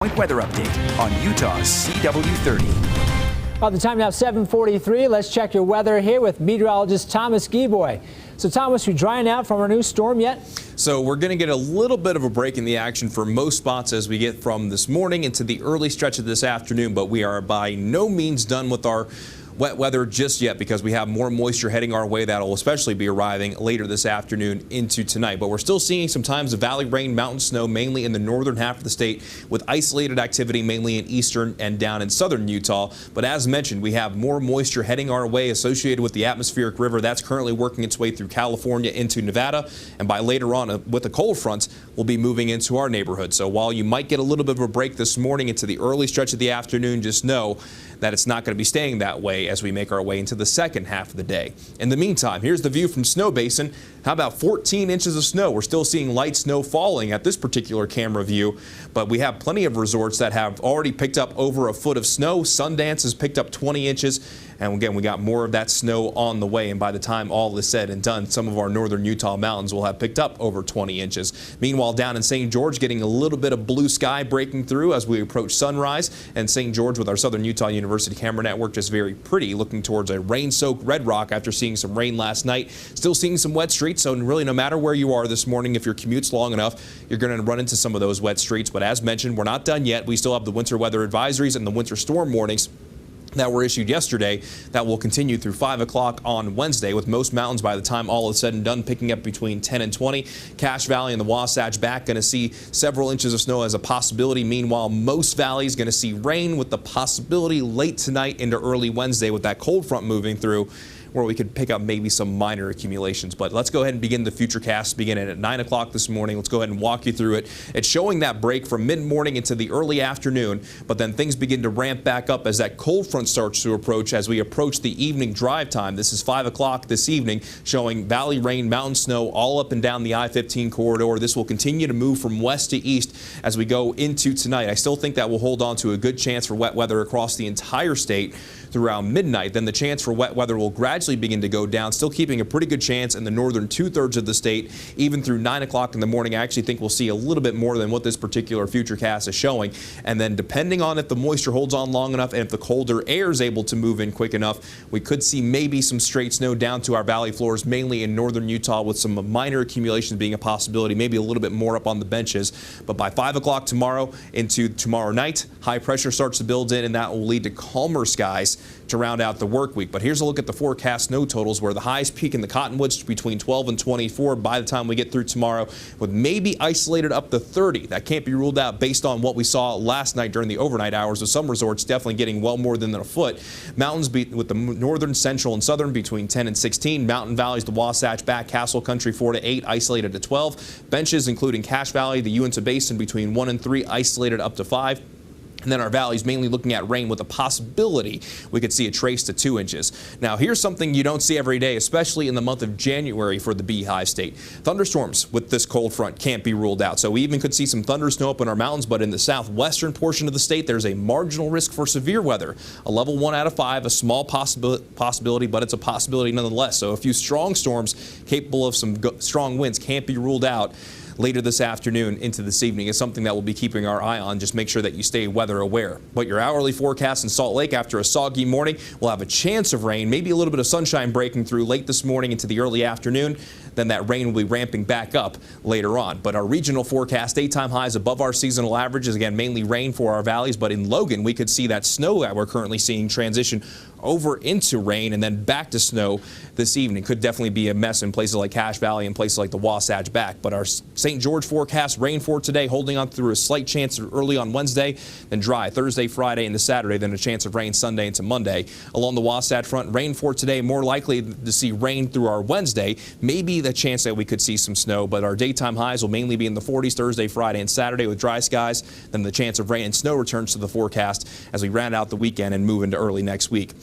Point weather update on Utah's CW30. Well, the time now 7:43. Let's check your weather here with meteorologist Thomas Geboy. So Thomas, we drying out from our new storm yet? So we're going to get a little bit of a break in the action for most spots as we get from this morning into the early stretch of this afternoon, but we are by no means done with our wet weather just yet because we have more moisture heading our way that will especially be arriving later this afternoon into tonight. But we're still seeing some times of valley rain, mountain snow, mainly in the northern half of the state with isolated activity mainly in eastern and down in southern Utah. But as mentioned, we have more moisture heading our way associated with the atmospheric river that's currently working its way through California into Nevada. And by later on with the cold fronts, we'll be moving into our neighborhood. So while you might get a little bit of a break this morning into the early stretch of the afternoon, just know that it's not going to be staying that way as we make our way into the second half of the day. In the meantime, here's the view from Snow Basin. How about 14 inches of snow? We're still seeing light snow falling at this particular camera view, but we have plenty of resorts that have already picked up over a foot of snow. Sundance has picked up 20 inches. And again, we got more of that snow on the way. And by the time all is said and done, some of our northern Utah mountains will have picked up over 20 inches. Meanwhile, down in St. George, getting a little bit of blue sky breaking through as we approach sunrise. And St. George with our Southern Utah University camera network just very pretty, looking towards a rain-soaked red rock after seeing some rain last night. Still seeing some wet streets. So really, no matter where you are this morning, if your commute's long enough, you're going to run into some of those wet streets. But as mentioned, we're not done yet. We still have the winter weather advisories and the winter storm warnings that were issued yesterday that will continue through 5 o'clock on Wednesday, with most mountains by the time all is said and done picking up between 10 and 20. Cache Valley and the Wasatch back going to see several inches of snow as a possibility. Meanwhile, most valleys going to see rain with the possibility late tonight into early Wednesday with that cold front moving through, where we could pick up maybe some minor accumulations. But let's go ahead and begin the future cast beginning at 9 o'clock this morning. Let's go ahead and walk you through it. It's showing that break from mid-morning into the early afternoon, but then things begin to ramp back up as that cold front starts to approach as we approach the evening drive time. This is 5 o'clock this evening, showing valley rain, mountain snow all up and down the I-15 corridor. This will continue to move from west to east as we go into tonight. I still think that will hold on to a good chance for wet weather across the entire state throughout midnight. Then the chance for wet weather will gradually begin to go down, still keeping a pretty good chance in the northern two-thirds of the state. Even through 9 o'clock in the morning, I actually think we'll see a little bit more than what this particular future cast is showing. And then depending on if the moisture holds on long enough and if the colder air is able to move in quick enough, we could see maybe some straight snow down to our valley floors, mainly in northern Utah, with some minor accumulations being a possibility, maybe a little bit more up on the benches. But by 5 o'clock tomorrow into tomorrow night, high pressure starts to build in, and that will lead to calmer skies to round out the work week. But here's a look at the forecast snow totals, where the highs peak in the Cottonwoods between 12 and 24 by the time we get through tomorrow, with maybe isolated up to 30. That can't be ruled out based on what we saw last night during the overnight hours, with some resorts definitely getting well more than a foot. Mountains with the northern, central, and southern between 10 and 16. Mountain valleys, the Wasatch back, Castle Country 4 to 8, isolated to 12. Benches including Cache Valley, the Uinta Basin between 1 and 3, isolated up to 5. And then our valleys mainly looking at rain with a possibility we could see a trace to 2 inches. Now, here's something you don't see every day, especially in the month of January for the Beehive State. Thunderstorms with this cold front can't be ruled out. So we even could see some thunder snow up in our mountains, but in the southwestern portion of the state, there's a marginal risk for severe weather. A level 1 out of 5, a small possibility, but it's a possibility nonetheless. So a few strong storms capable of some strong winds can't be ruled out later this afternoon into this evening. Is something that we'll be keeping our eye on. Just make sure that you stay weather aware. But your hourly forecast in Salt Lake, after a soggy morning, will have a chance of rain, maybe a little bit of sunshine breaking through late this morning into the early afternoon. Then that rain will be ramping back up later on. But our regional forecast, daytime highs above our seasonal averages. Again, mainly rain for our valleys. But in Logan, we could see that snow that we're currently seeing transition over into rain and then back to snow this evening. Could definitely be a mess in places like Cache Valley and places like the Wasatch back. But our St. George forecast, rain for today, holding on through a slight chance early on Wednesday, then dry Thursday, Friday, into Saturday, then a chance of rain Sunday into Monday. Along the Wasatch front, rain for today, more likely to see rain through our Wednesday. Maybe the chance that we could see some snow, but our daytime highs will mainly be in the 40s Thursday, Friday, and Saturday with dry skies. Then the chance of rain and snow returns to the forecast as we round out the weekend and move into early next week.